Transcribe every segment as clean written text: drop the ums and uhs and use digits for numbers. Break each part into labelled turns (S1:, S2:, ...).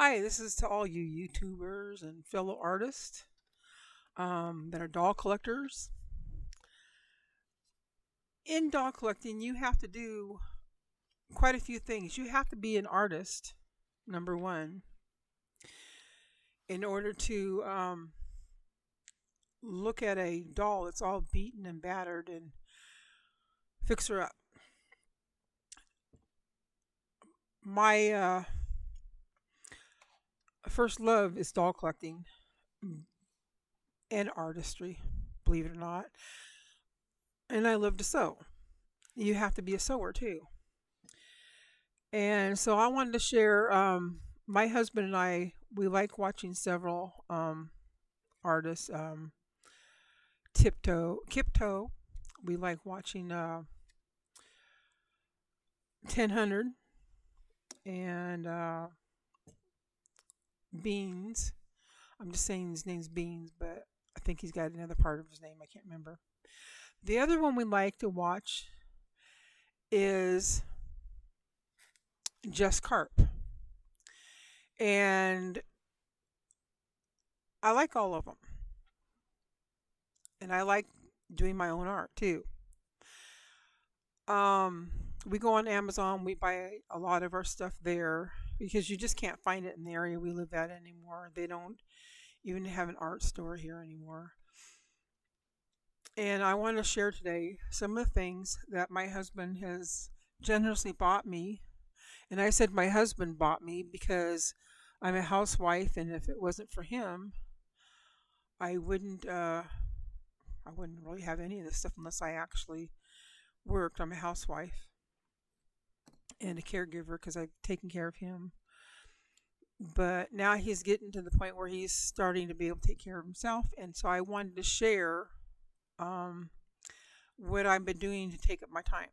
S1: Hi, this is to all you YouTubers and fellow artists that are doll collectors. In doll collecting, you have to do quite a few things. You have to be an artist, number one, in order to look at a doll that's all beaten and battered and fix her up. My first love is doll collecting and artistry, believe it or not. And I love to sew. You have to be a sewer too. And so I wanted to share. My husband and I, we like watching several artists. Kipto. We like watching 1000 and Beans. I'm just saying his name's Beans, but I think he's got another part of his name. I can't remember. The other one we like to watch is Just Carp. And I like all of them. And I like doing my own art too. Um, we go on Amazon, we buy a lot of our stuff there because you just can't find it in the area we live at anymore. They don't even have an art store here anymore. And I want to share today some of the things that my husband has generously bought me. And I said my husband bought me because I'm a housewife, and if it wasn't for him, I wouldn't really have any of this stuff unless I actually worked. I'm a housewife and a caregiver because I've taken care of him. But now he's getting to the point where he's starting to be able to take care of himself, and so I wanted to share um, what I've been doing to take up my time.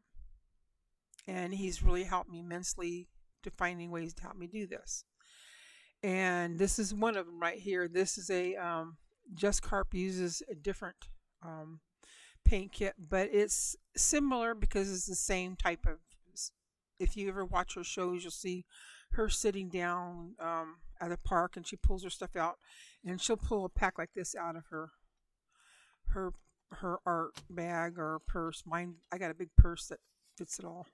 S1: And he's really helped me immensely to finding ways to help me do this. And this is one of them right here. This is a Just Carp uses a different um, paint kit, but it's similar because it's the same type of. If you ever watch her shows, you'll see her sitting down at a park, and she pulls her stuff out, and she'll pull a pack like this out of her her art bag or purse. Mine, I got a big purse that fits it all.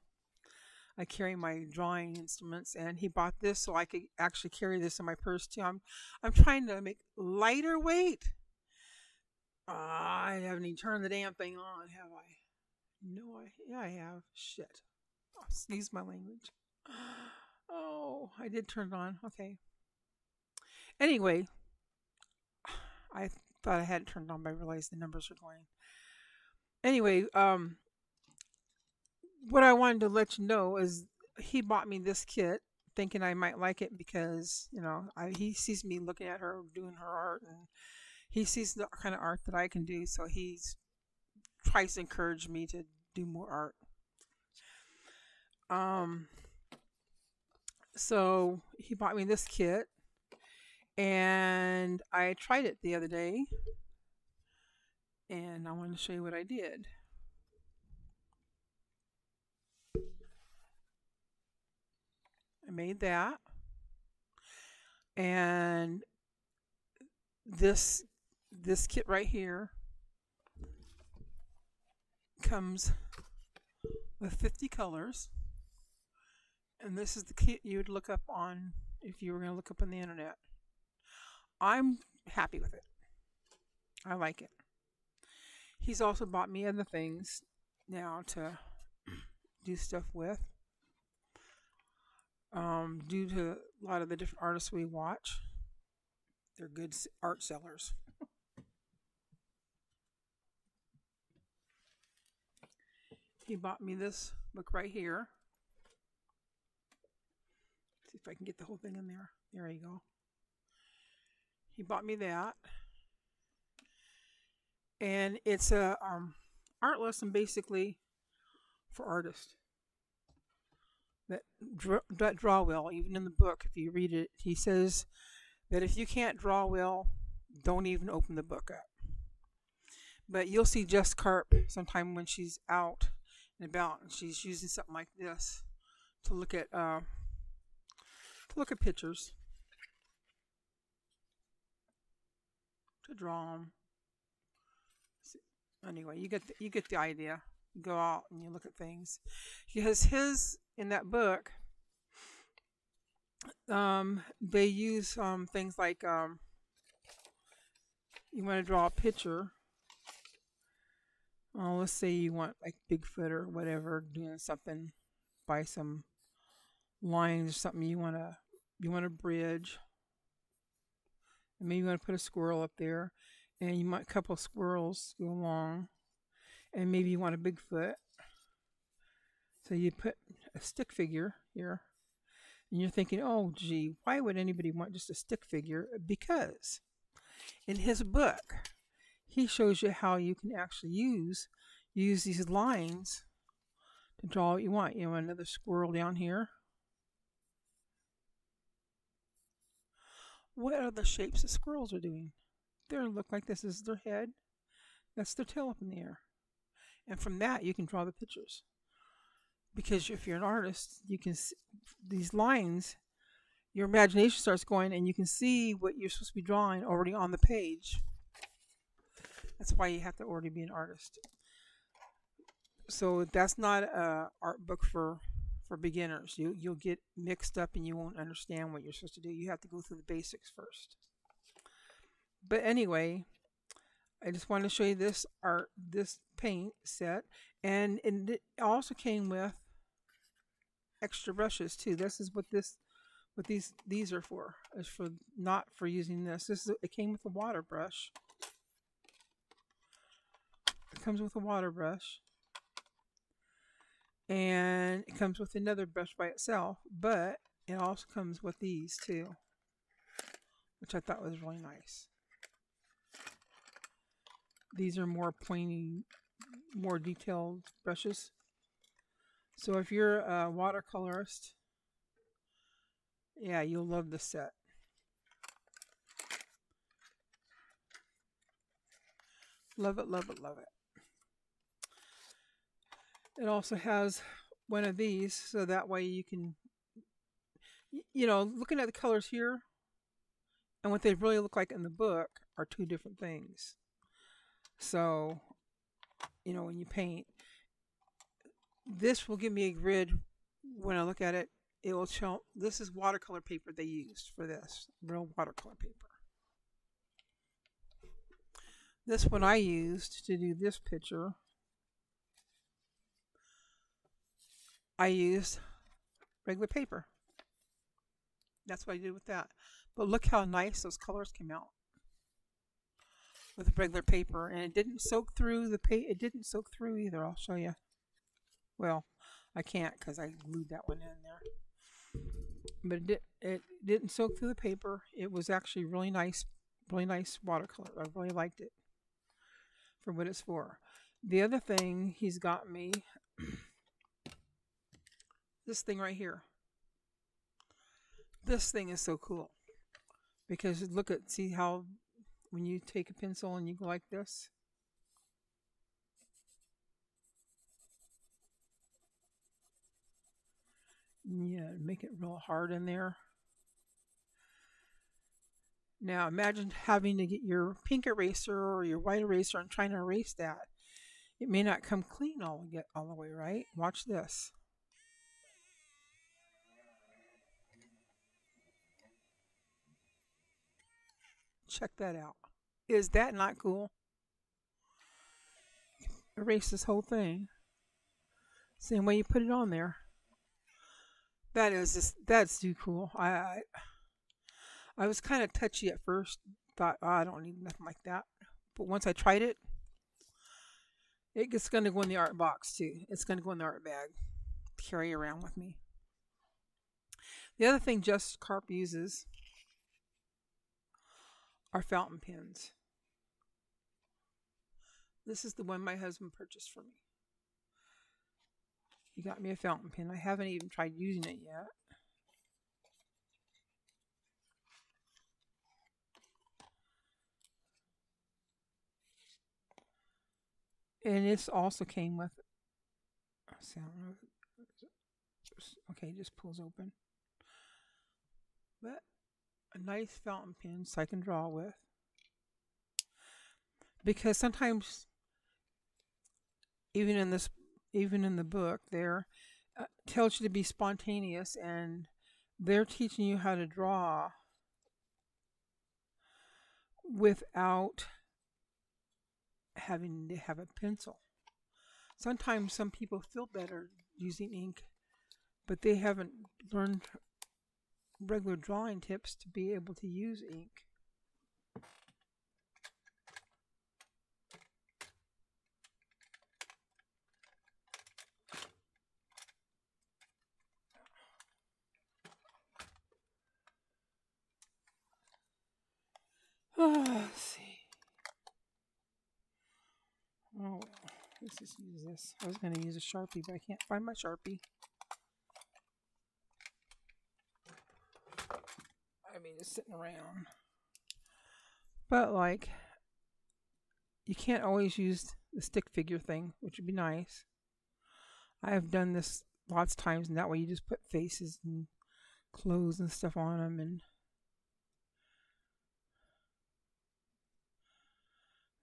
S1: I carry my drawing instruments, and he bought this so I could actually carry this in my purse too. I'm trying to make lighter weight. I haven't even turned the damn thing on, have I? No, yeah, I have. Shit. Oh, sneeze my language. Oh, I did turn it on. Okay. Anyway, I thought I had it turned on, but I realized the numbers are going. Anyway, what I wanted to let you know is he bought me this kit thinking I might like it because, he sees me looking at her doing her art, and he sees the kind of art that I can do, so he tries to encourage me to do more art. So he bought me this kit, and I tried it the other day, and I want to show you what I did. I made that, and this kit right here comes with 50 colors, and this is the kit you would look up on if you were going to look up on the internet. I'm happy with it. I like it. He's also bought me other things now to do stuff with. Due to a lot of the different artists we watch, they're good art sellers. He bought me this book right here. See if I can get the whole thing in there. There you go. He bought me that. And it's a art lesson basically for artists that draw well. Even in the book, if you read it, he says that if you can't draw well, don't even open the book up. But you'll see Just Carp sometime when she's out and about, and she's using something like this to look at pictures. to draw them. Anyway, you get the idea. You go out and you look at things. Because his in that book, they use things like you want to draw a picture. Let's say you want like Bigfoot or whatever, doing something by some lines or something. You want a bridge, and maybe you want to put a squirrel up there, and you want a couple of squirrels go along, and maybe you want a Bigfoot. So you put a stick figure here, and you're thinking, oh gee, why would anybody want just a stick figure? Because in his book, he shows you how you can actually use these lines to draw what you want. You know, another squirrel down here. What are the shapes the squirrels are doing? They look like this is their head. That's their tail up in the air. And from that, you can draw the pictures. Because if you're an artist, you can see these lines, your imagination starts going, and you can see what you're supposed to be drawing already on the page. That's why you have to already be an artist. So that's not an art book for beginners. You'll get mixed up and you won't understand what you're supposed to do. You have to go through the basics first. But anyway, I just wanted to show you this paint set, and it also came with extra brushes too. This is what these are for. Is for not for using this. It came with a water brush. It comes with a water brush, and it comes with another brush by itself, but it also comes with these too, which I thought was really nice. These are more pointy, more detailed brushes. So if you're a watercolorist, yeah, you'll love this set. Love it, love it, love it. It also has one of these, so that way you can, you know, looking at the colors here and what they really look like in the book are two different things. So, you know, when you paint, this will give me a grid. When I look at it, it will show, this is watercolor paper they used for this, real watercolor paper. This one I used to do this picture, I used regular paper. That's what I did with that. But look how nice those colors came out with regular paper, and it didn't soak through the paint. It didn't soak through either. I'll show you. Well, I can't because I glued that one in there. But it didn't soak through the paper. It was actually really nice watercolor. I really liked it for what it's for. The other thing he's got me, this thing right here. This thing is so cool because look at, see how when you take a pencil and you go like this, yeah, make it real hard in there. Now imagine having to get your pink eraser or your white eraser and trying to erase that. It may not come clean all the way, right? Watch this. Check that out. Is that not cool? Erase this whole thing. Same way you put it on there. That's too cool. I was kind of touchy at first. Thought, oh, I don't need nothing like that. But once I tried it, it's going to go in the art box too. It's going to go in the art bag to carry around with me. The other thing Just Carp uses are fountain pens. This is the one my husband purchased for me. He got me a fountain pen. I haven't even tried using it yet. And this also came with, okay, just pulls open. But a nice fountain pen so I can draw with. because sometimes even in this even in the book there tells you to be spontaneous, and they're teaching you how to draw without having to have a pencil. Sometimes some people feel better using ink, but they haven't learned regular drawing tips to be able to use ink. Let's see. Oh, let's just use this. I was going to use a Sharpie, but I can't find my Sharpie. I mean, it's sitting around. But, like, you can't always use the stick figure thing, which would be nice. I have done this lots of times, and that way you just put faces and clothes and stuff on them, and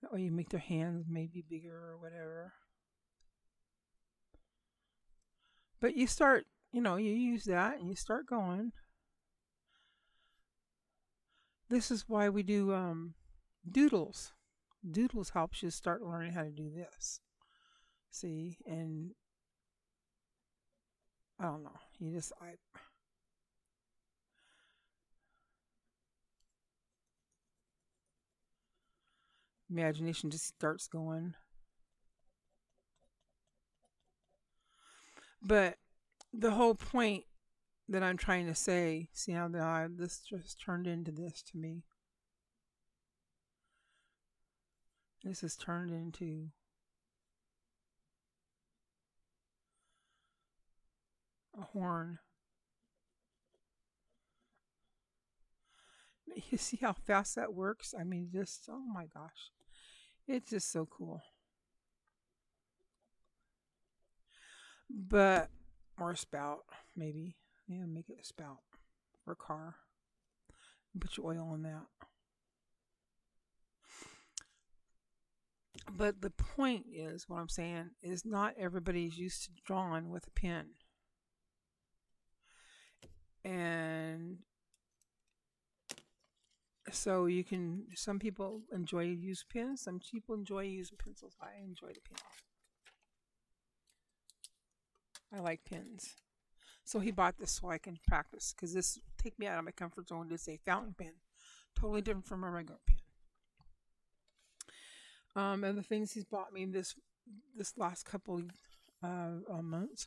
S1: that way you make their hands maybe bigger or whatever. But you start, you use that and you start going. This is why we do doodles. Doodles helps you start learning how to do this. See, and I don't know. Imagination just starts going. But the whole point that I'm trying to say, see how this just turned into this to me. This has turned into a horn. You see how fast that works? I mean, just, oh my gosh. It's just so cool. But, or a spout, maybe. Yeah, make it a spout for a car. Put your oil in that. But the point is, what I'm saying, is not everybody's used to drawing with a pen. And so some people enjoy use pens, some people enjoy using pencils. I enjoy the pen. I like pens. So he bought this so I can practice, because this take me out of my comfort zone. It's a fountain pen, totally different from a regular pen. And the things he's bought me this last couple months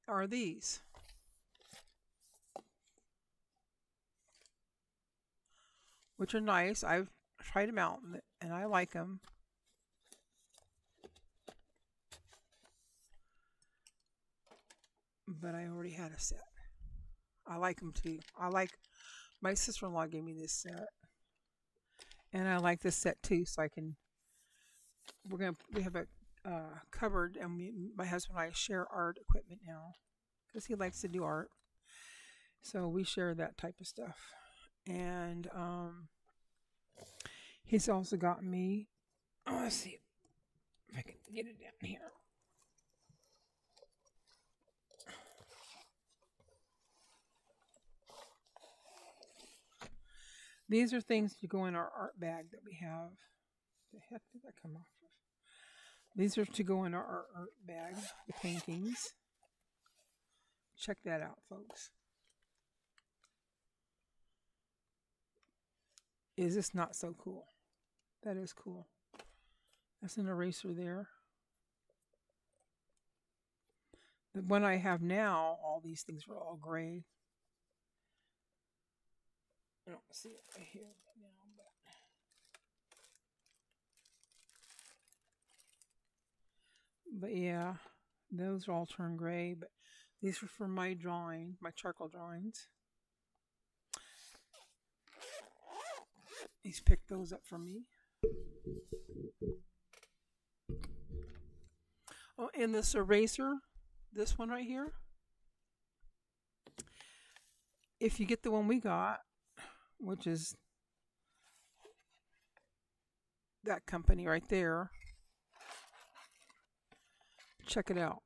S1: are these. Which are nice. I've tried them out and I like them. But I already had a set. I like them too. My sister-in-law gave me this set. And I like this set too, so we have a cupboard, and my husband and I share art equipment now because he likes to do art. So we share that type of stuff. And he's also got me, let's see if I can get it down here. These are things to go in our art bag that we have. The heck did that come off of? These are to go in our art bag, the paintings. Check that out, folks. Is this not so cool? That is cool. That's an eraser there. The one I have now, all these things are all gray. I don't see it right here now, but yeah, those are all turned gray. But these are for my charcoal drawings. He's picked those up for me. Oh, and this eraser, this one right here. If you get the one we got, which is that company right there. Check it out.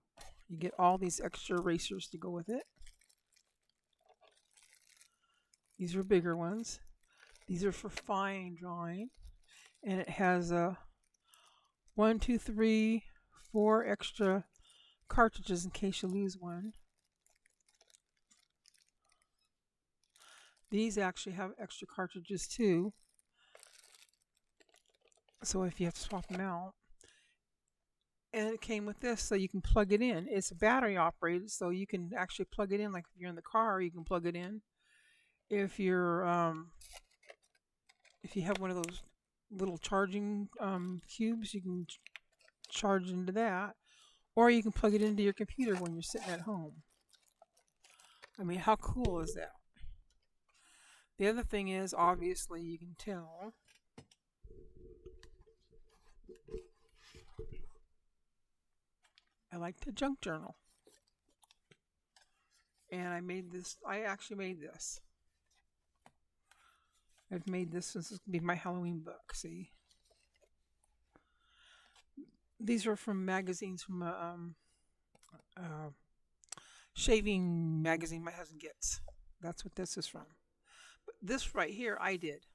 S1: You get all these extra erasers to go with it. These are bigger ones. These are for fine drawing. And it has a 1, 2, 3, 4 extra cartridges in case you lose one. These actually have extra cartridges too. So if you have to swap them out. And it came with this so you can plug it in. It's battery operated, so you can actually plug it in. Like if you're in the car, you can plug it in. If you're if you have one of those little charging cubes, you can charge into that, or you can plug it into your computer when you're sitting at home. I mean, how cool is that? The other thing is, obviously, you can tell. I like the junk journal. And I made this, I actually made this. I've made this since it's going to be my Halloween book, see? These are from magazines from a shaving magazine my husband gets. That's what this is from. But this right here, I did.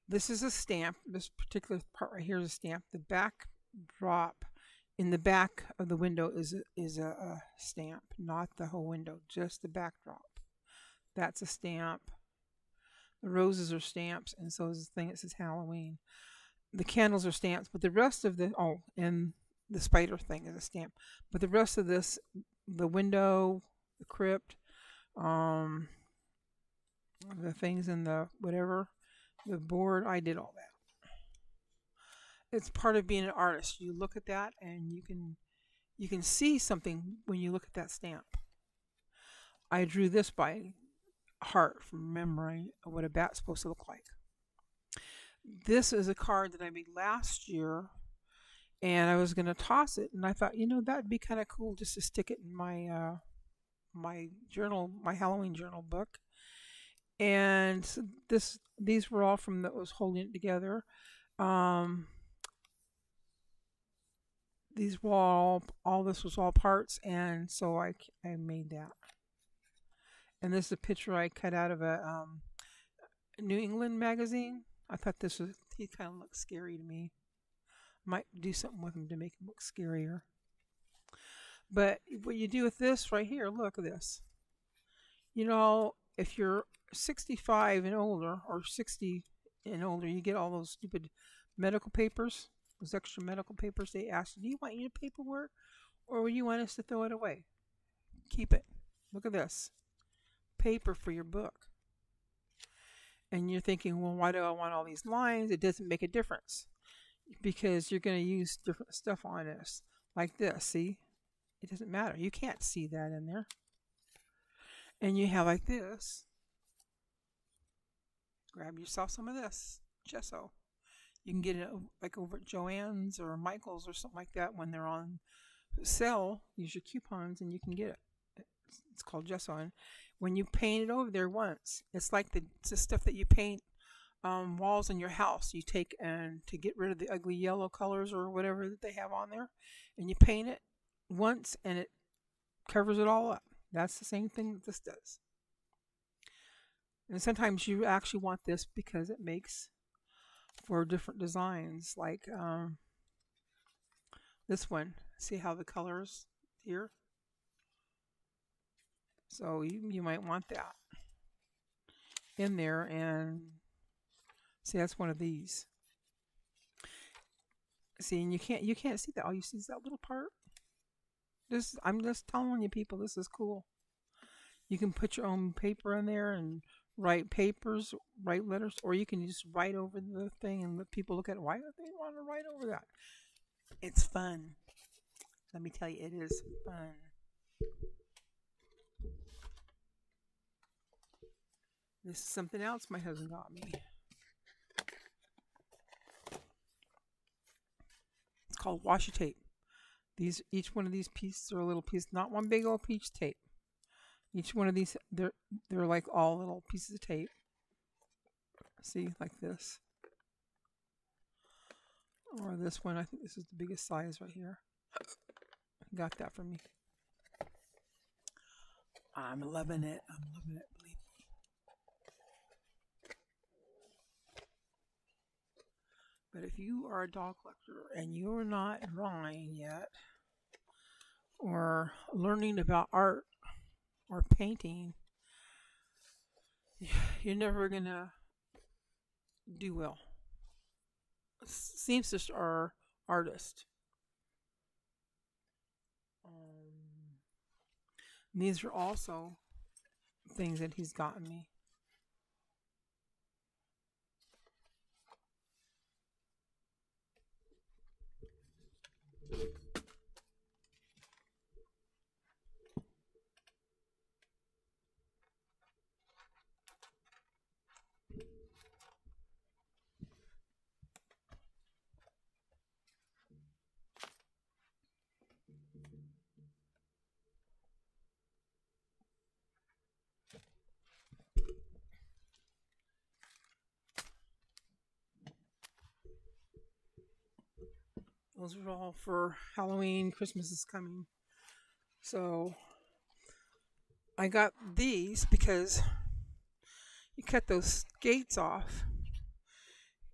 S1: This is a stamp. This particular part right here is a stamp. The backdrop in the back of the window is a stamp, not the whole window, just the backdrop. That's a stamp. The roses are stamps, and so is the thing that says Halloween. The candles are stamps, but the rest of the, oh, and the spider thing is a stamp. But the rest of this, the window, the crypt, the things in the whatever, the board, I did all that. It's part of being an artist. You look at that and you can see something when you look at that stamp. I drew this by heart from memory of what a bat's supposed to look like. This is a card that I made last year, and I was going to toss it, and I thought, you know, that would be kind of cool just to stick it in my my journal, my Halloween journal book. And these were all from that was holding it together. These were all this was all parts, and so I made that. And this is a picture I cut out of a New England magazine. I thought this was, he kind of looks scary to me. Might do something with him to make him look scarier. But what you do with this right here, look at this. You know, if you're 65 and older, or 60 and older, you get all those stupid medical papers, those extra medical papers. They ask you, do you want your paperwork, or would you want us to throw it away? Keep it. Look at this. Paper for your book. And you're thinking, well, why do I want all these lines? It doesn't make a difference, because you're going to use different stuff on this. Like this, see? It doesn't matter. You can't see that in there. And you have like this. Grab yourself some of this gesso. You can get it like over at Joann's or Michael's or something like that when they're on sale. Use your coupons and you can get it. It's called gesso. And when you paint it over there once, it's like the stuff that you paint walls in your house. You take and to get rid of the ugly yellow colors or whatever that they have on there, and you paint it once and it covers it all up. That's the same thing that this does. And sometimes you actually want this because it makes for different designs, like this one. See how the colors here? So you might want that in there, and see, that's one of these. See, and you can't see that. All you see is that little part. I'm just telling you, people, this is cool. You can put your own paper in there and write papers, write letters, or you can just write over the thing and let people look at it. Why do they want to write over that? It's fun. Let me tell you, it is fun. This is something else my husband got me. It's called washi tape. Each one of these pieces are a little piece, not one big old piece of tape. Each one of these, they're like all little pieces of tape. See, like this. Or this one, I think this is the biggest size right here. Got that from me. I'm loving it. I'm loving it, believe me. But if you are a doll collector and you're not drawing yet, or learning about art or painting, you're never gonna do well. Seamsters are artists. These are also things that he's gotten me. Those are all for Halloween. Christmas is coming. So I got these because you cut those skates off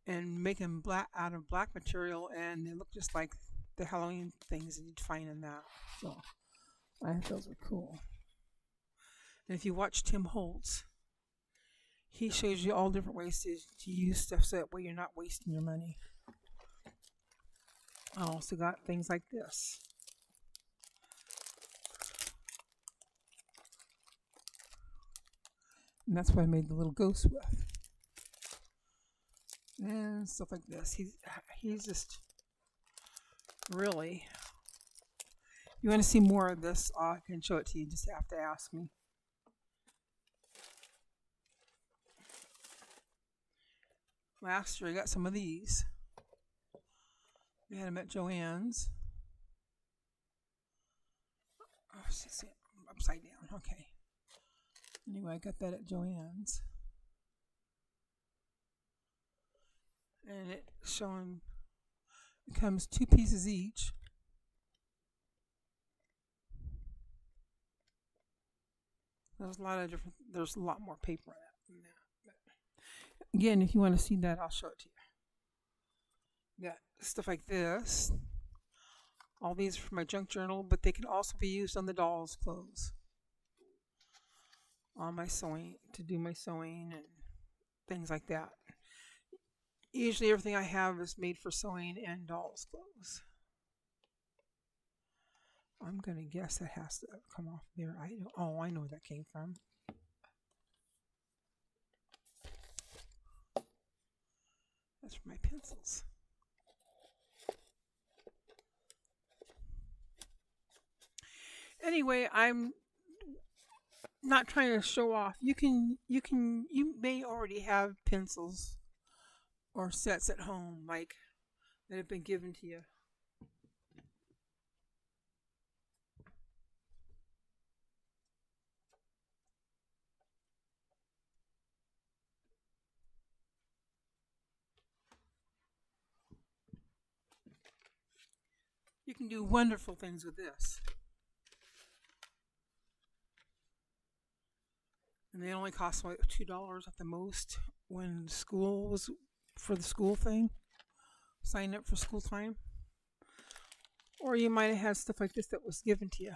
S1: and make them black out of black material, and they look just like the Halloween things that you'd find in that. So I think those are cool. And if you watch Tim Holtz, he shows you all different ways to use stuff so that way you're not wasting your money. I also got things like this. And that's what I made the little ghost with. And stuff like this. He's just really... If you want to see more of this, I can show it to you. You just have to ask me. Last year I got some of these. We had them at Joann's. Oh, upside down. Okay. Anyway, I got that at Joann's. And it comes 2 pieces each. There's a lot more paper in that. But again, if you want to see that, I'll show it to you. Got stuff like this. All these are for my junk journal, but they can also be used on the doll's clothes. On my sewing, to do my sewing and things like that. Usually everything I have is made for sewing and doll's clothes. I'm going to guess that has to come off there. I know where that came from. That's for my pencils. Anyway, I'm not trying to show off. You may already have pencils or sets at home, like that have been given to you. You can do wonderful things with this. And they only cost like $2 at the most when school was for the school thing. Sign up for school time. Or you might have had stuff like this that was given to you.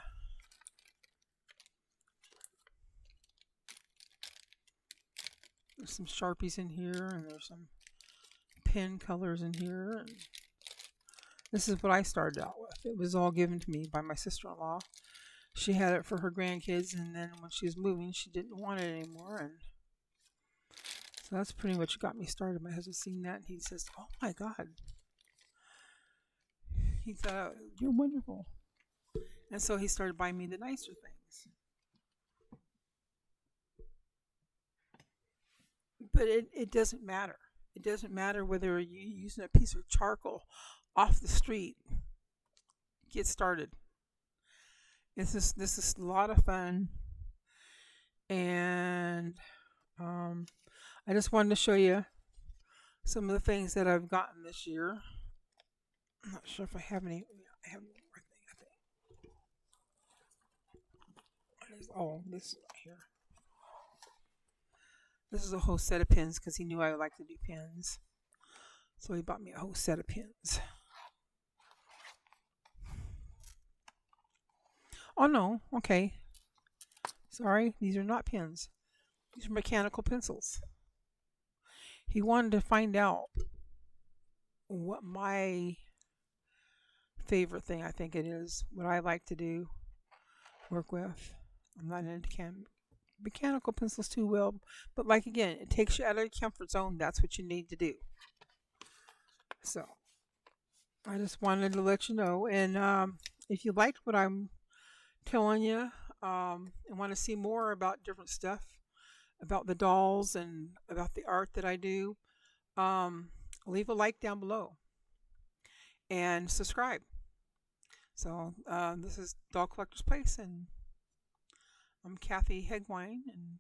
S1: There's some Sharpies in here, and there's some pen colors in here. And this is what I started out with. It was all given to me by my sister-in-law. She had it for her grandkids, and then when she was moving, she didn't want it anymore. And so that's pretty much what got me started. My husband seen that, and he says, "Oh my God." He thought, "You're wonderful." And so he started buying me the nicer things. But it doesnn's matter. It doesn't matter whether you're using a piece of charcoal off the street. Get started. This is a lot of fun. And I just wanted to show you some of the things that I've gotten this year. I'm not sure if I have any. I have one more thing, I think. Oh, this is right here. This is a whole set of pins because he knew I would like to do pins. So he bought me a whole set of pins. Oh no, okay. Sorry, these are not pins. These are mechanical pencils. He wanted to find out what my favorite thing, I think it is, what I like to do, work with. I'm not into mechanical pencils too well, but like again, it takes you out of your comfort zone. That's what you need to do. So I just wanted to let you know. And if you liked what I'm telling you and want to see more about different stuff, about the dolls and about the art that I do, leave a like down below and subscribe. So this is Doll Collector's Place, and I'm Kathy Hegwine, and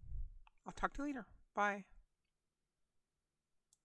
S1: I'll talk to you later. Bye.